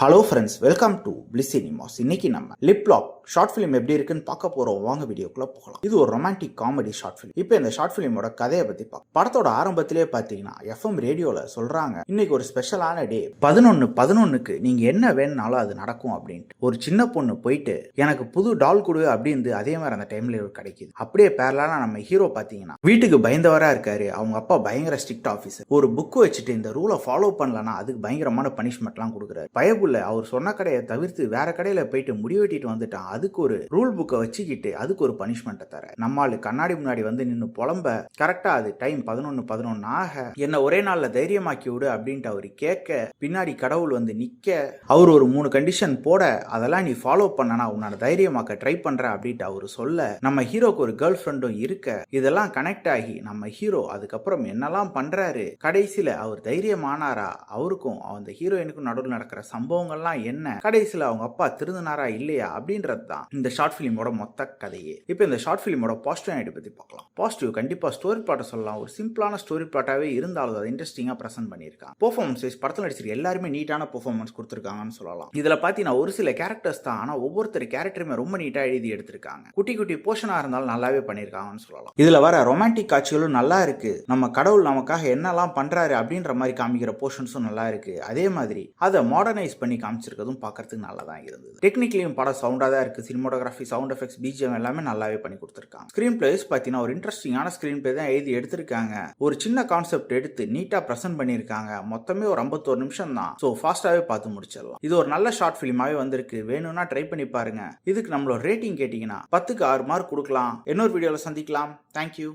Hello friends, welcome to bliss cinemas. இன்னைக்கு நம்ம lip lock short film எப்படி இருக்குன்னு பார்க்க போறோம். வாங்க வீடியோக்குள்ள போகலாம். இது ஒரு ரொமான்டிக் காமெடி ஷார்ட் ஃபிலிம். இப்போ இந்த ஷார்ட் ஃபிலிமோட கதையை பத்தி பார்க்கலாம். படத்தோட ஆரம்பத்திலே பார்த்தீங்கன்னா எஃப்எம் ரேடியோல சொல்றாங்க, இன்னைக்கு ஒரு ஸ்பெஷலான டே, 11/11க்கு நீங்க என்ன வேணும்னாலும் அது நடக்கும் அப்படின்ட்டு. ஒரு சின்ன பொண்ணு போயிட்டு எனக்கு புது டால் கொடு அப்படின்னு அதே மாதிரி அந்த டைம்ல கிடைக்குது. அப்படியே பேரலான நம்ம ஹீரோ பார்த்தீங்கன்னா வீட்டுக்கு பயந்தவரா இருக்காரு. அவங்க அப்பா பயங்கர ஸ்ட்ரிக்ட் ஆஃபீஸர். ஒரு புக் வச்சுட்டு இந்த ரூலை ஃபாலோ பண்ணலன்னா அதுக்கு பயங்கரமான பனிஷ்மெண்ட்லாம் கொடுக்குறாரு. பயபுள்ள அவர் சொன்ன கடையை தவிர்த்து வேற கடையில போயிட்டு முடிவெட்டிட்டு வந்துட்டான். அதுக்கு ஒரு ரூல் புக்கை வச்சுக்கிட்டு அதுக்கு ஒரு பனிஷ்மெண்ட் தர. நம்மால் கண்ணாடி முன்னாடி வந்து நின்று புலம்ப கரெக்டா அது டைம் 11:11 ஆக என்ன ஒரே நாள்ல தைரியமாக்கி விடு அப்படின்ட்டு அவரு கேட்க, பின்னாடி கடவுள் வந்து நிக்க, அவர் ஒரு 3 கண்டிஷன் போட, அதெல்லாம் நீ ஃபாலோ பண்ணனா உன்னோட தைரியமாக்க ட்ரை பண்ற அப்படின்ட்டு அவரு சொல்ல, நம்ம ஹீரோக்கு ஒரு கேர்ள் ஃப்ரெண்டும் இருக்க, இதெல்லாம் கனெக்ட் ஆகி நம்ம ஹீரோ அதுக்கப்புறம் என்னெல்லாம் பண்றாரு, கடைசியில அவர் தைரியமானாரா, அவருக்கும் அந்த ஹீரோயினுக்கும் நடுவில் நடக்கிற சம்பவங்கள்லாம் என்ன, கடைசியில் அவங்க அப்பா திருந்தினாரா இல்லையா அப்படின்றது தான் இந்த ஷார்ட் ஃபிலிமோட மொத்த கதையே. இப்போ இந்த ஷார்ட் ஃபிலிமோட பாசிட்டிவ் ஐடி பத்தி பார்க்கலாம். பாசிட்டிவ் கண்டிப்பா ஸ்டோரி பிளாட்டை சொல்லலாம். ஒரு சிம்பிளான ஸ்டோரி பிளாட்டாவே இருந்தாலும் அதை இன்ட்ரெஸ்டிங்கா பிரசன்ட் பண்ணியிருக்காங்க. பெர்ஃபார்மன்ஸ் வைஸ் படத்தில் நடிச்சிருக்க எல்லாருமே நீட்டான பெர்ஃபார்மன்ஸ் கொடுத்துருக்காங்கன்னு சொல்லலாம். இதுல பாத்தீங்கன்னா ஒரு சில கேரக்டர்ஸ் தான், ஆனா ஒவ்வொருத்தர் கேரக்டருமே ரொம்ப நீட்டா எழுதி எடுத்திருக்காங்க. குட்டி குட்டி போர்ஷனா இருந்தாலும் நல்லாவே பண்ணியிருக்காங்கன்னு சொல்லலாம். இதுல வர ரொமான்டிக் காட்சிகளும் நல்லா இருக்கு. நம்ம கடவுள் நமக்காக என்னெல்லாம் பண்றாரு அப்படின்ற மாதிரி காமிக்கிற போர்ஷன்ஸும் நல்லா இருக்கு. அதே மாதிரி அதை மாடர்னைஸ் பண்ணி காமிச்சிருக்கதும் பார்க்கறதுக்கு நல்லா தான் இருந்தது. டெக்னிக்கலியும் படம் சவுண்டா தான் இருக்கு. சினிமோட்டோகிராஃபி, சவுண்ட் எஃபெக்ட்ஸ், பிஜிஎம் எல்லாமே நல்லாவே பண்ணி கொடுத்துருக்காங்க. ஸ்கிரீன் பிளேஸ் பார்த்தீங்கன்னா ஒரு இன்ட்ரெஸ்டிங்கான ஸ்கிரீன் பிளே தான் எழுதி எடுத்திருக்காங்க. ஒரு சின்ன கான்செப்ட் எடுத்து நீட்டா பிரசன்ட் பண்ணியிருக்காங்க. மொத்தமே ஒரு 51 நிமிஷம் தான். ஸோ ஃபாஸ்டாவே பார்த்து முடிச்சிடலாம். இது ஒரு நல்ல ஷார்ட் ஃபிலிமாவே வந்திருக்கு. வேணும்னா ட்ரை பண்ணி பாருங்க. இதுக்கு நம்மளோட ரேட்டிங் கேட்டீங்கன்னா 10க்கு 6 மார்க் கொடுக்கலாம். இன்னொரு வீடியோல சந்திக்கலாம். தேங்க்யூ.